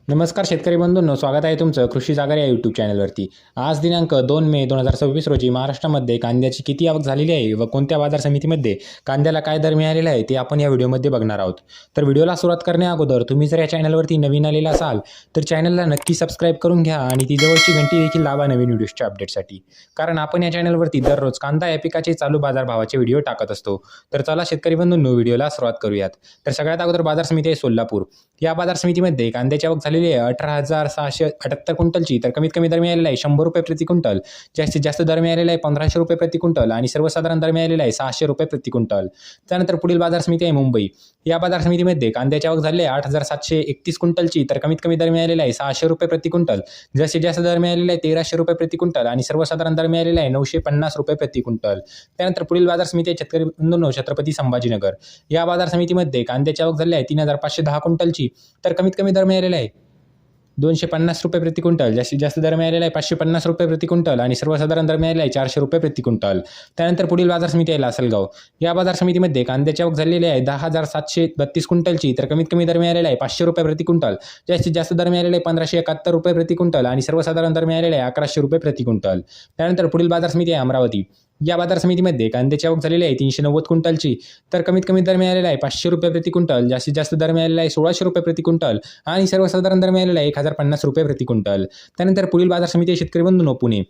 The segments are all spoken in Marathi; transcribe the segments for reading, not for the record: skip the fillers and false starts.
नमस्कार शेतकरी बंधूंनो, स्वागत आहे तुमचं कृषी जागर या यूट्यूब चॅनलवरती। आज दिनांक 2 मे 2026 रोजी महाराष्ट्रामध्ये कांद्याची किती आवक झालेली आहे व कोणत्या बाजार समितीमध्ये कांद्याला काय दर मिळालेला आहे ते आपण या व्हिडिओमध्ये बघणार आहोत। तर व्हिडिओला सुरुवात करण्याअगोदर तुम्ही जर या चॅनलवरती नवीन आलेला असाल तर चॅनलला नक्की सबस्क्राईब करून घ्या आणि ती जवळची घंटी देखील दाबा नवीन व्हिडिओच्या अपडेटसाठी, कारण आपण या चॅनलवरती दररोज कांदा या पिकाचे चालू बाजारभावाचे व्हिडिओ टाकत असतो। तर चला शेतकरी बंधूंनो, व्हिडिओला सुरुवात करूयात। तर सगळ्यात अगोदर बाजार समिती आहे सोलापूर। या बाजार समितीमध्ये कांद्याची आवक झालेली आहे 18,678 क्विंटलची। तर कमीत कमी दर मिळालेला आहे 100 रुपये प्रति क्विंटल, जास्तीत जास्त दर मिळालेला आहे 1500 रुपये प्रति क्विंटल आणि सर्वसाधारण दर मिळालेला आहे 600 रुपये प्रति क्विंटल। त्यानंतर पुढील बाजार समिती आहे मुंबई। या बाजार समितीमध्ये कांद्याची आवक झाली आहे 8,731 क्विंटलची। तर कमीत कमी दर मिळालेला आहे 600 रुपये प्रति क्विंटल, जास्तीत जास्त दर मिळालेला आहे 1300 रुपये प्रति क्विंटल आणि सर्वसाधारण दर मिळालेला आहे 950 रुपये प्रति क्विंटल। त्यानंतर पुढील बाजार समिती आहे शेतकरी बंधूंनो छत्रपती संभाजीनगर। या बाजार समितीमध्ये कांद्याची आवक झाली आहे 3,510 क्विंटलची। तर कमीत कमी दर मिळालेला आहे 250 रुपये प्रति क्विंटल, जास्तीत जास्त दर मिळालेला आहे 550 रुपये प्रति क्विंटल आणि सर्वसाधारण दर मिळालेला आहे 400 रुपये प्रति क्विंटल। त्यानंतर पुढील बाजार समिती आहे लासलगाव। या बाजार समितीमध्ये कांद्याची आवक झालेली आहे 10,732 क्विंटलची। तर कमीत कमी दर मिळालेला आहे 500 रुपये प्रति क्विंटल, जास्तीत जास्त दर मिळालेला आहे 1,571 रुपये प्रति क्विंटल आणि सर्वसाधारण दर मिळालेला आहे 1,100 रुपये प्रति क्विंटल। त्यानंतर पुढील बाजार समिती आहे अमरावती। या बाजार समितीमध्ये कांद्याची आवक झालेली आहे 390 क्विंटलची। तर कमीत कमी दर मिळालेला आहे 500 रुपये प्रति क्विंटल, जास्तीत जास्त दर मिळालेला आहे 1,600 रुपये प्रति क्विंटल आणि सर्वसाधारण दर मिळालेला आहे 1,050 रुपये प्रति क्विंटल। त्यानंतर पुढील बाजार समिती आहे शेतकरी बंधूंनो पुणे।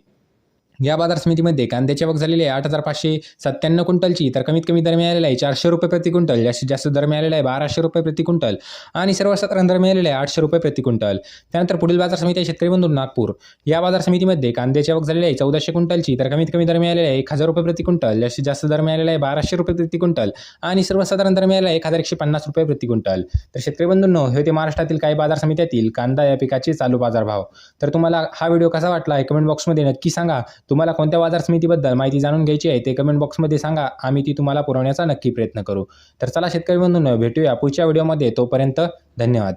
या बाजार समितीमध्ये कांद्याची आवक झालेली आहे 8,597 क्विंटलची। तर कमीत कमी दर मिळालेला आहे 400 रुपये प्रति क्विंटल, जास्तीत जास्त दर मिळालेला आहे 1,200 रुपये प्रति क्विंटल आणि सर्वसाधारण दर मिळालेला आहे 800 रुपये प्रति क्विंटल। त्यानंतर पुढील बाजार समिती आहे शेतकरी बंधूंनो नागपूर। या बाजार समितीमध्ये कांद्याची आवक झालेली आहे 1,400 क्विंटलची। तर कमीत कमी दर मिळालेला आहे 1,000 रुपये प्रति क्विंटल, जास्तीत जास्त दर मिळालेला आहे 1,200 रुपये प्रति क्विंटल आणि सर्वसाधारण दर मिळालेला आहे 1,150 रुपये प्रति क्विंटल। तर शेतकरी बंधूंनो, हे होते महाराष्ट्रातील काही बाजार समित्यातील कांदा या पिकाचे चालू बाजारभाव। तर तुम्हाला हा व्हिडिओ कसा वाटला आहे कमेंट बॉक्समध्ये नक्की सांगा। तुम्हाला कोणत्या बाजार समितीबद्दल माहिती जाणून घ्यायची आहे ते कमेंट बॉक्समध्ये सांगा, आम्ही ती तुम्हाला पुरवण्याचा नक्की प्रयत्न करू। तर चला शेतकरी बंधूंनो, भेटूया पुढच्या व्हिडिओमध्ये। तोपर्यंत धन्यवाद।